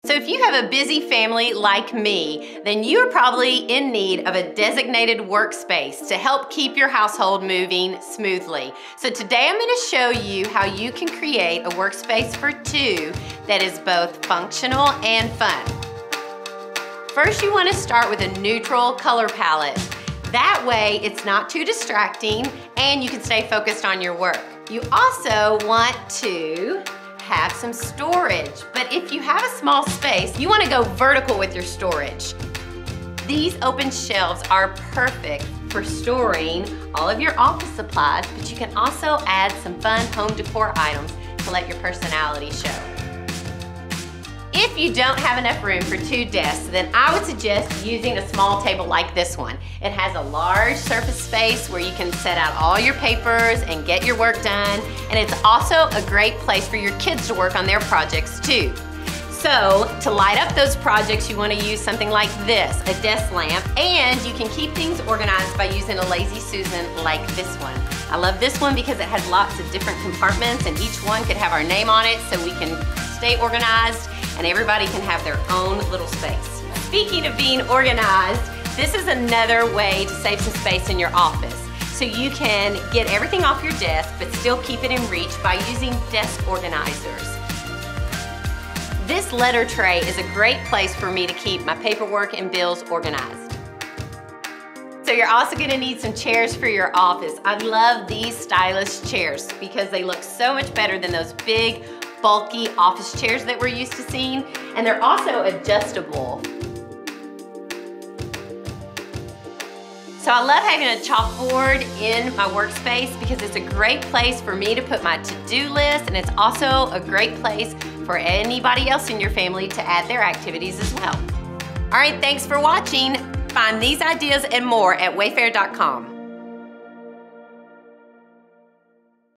So if you have a busy family like me, then you are probably in need of a designated workspace to help keep your household moving smoothly. So today I'm going to show you how you can create a workspace for two that is both functional and fun. First, you want to start with a neutral color palette. That way it's not too distracting and you can stay focused on your work. You also want to have some storage, but if you have a small space, you want to go vertical with your storage. These open shelves are perfect for storing all of your office supplies, but you can also add some fun home decor items to let your personality show. If you don't have enough room for two desks, then I would suggest using a small table like this one. It has a large surface space where you can set out all your papers and get your work done, and it's also a great place for your kids to work on their projects too. So to light up those projects, you want to use something like this, a desk lamp, and you can keep things organized by using a Lazy Susan like this one. I love this one because it has lots of different compartments and each one could have our name on it so we can stay organized and everybody can have their own little space. Speaking of being organized, this is another way to save some space in your office. So you can get everything off your desk but still keep it in reach by using desk organizers. This letter tray is a great place for me to keep my paperwork and bills organized. So you're also gonna need some chairs for your office. I love these stylish chairs because they look so much better than those big, bulky office chairs that we're used to seeing, and they're also adjustable. So I love having a chalkboard in my workspace because it's a great place for me to put my to-do list, and it's also a great place for anybody else in your family to add their activities as well. All right, thanks for watching. Find these ideas and more at wayfair.com.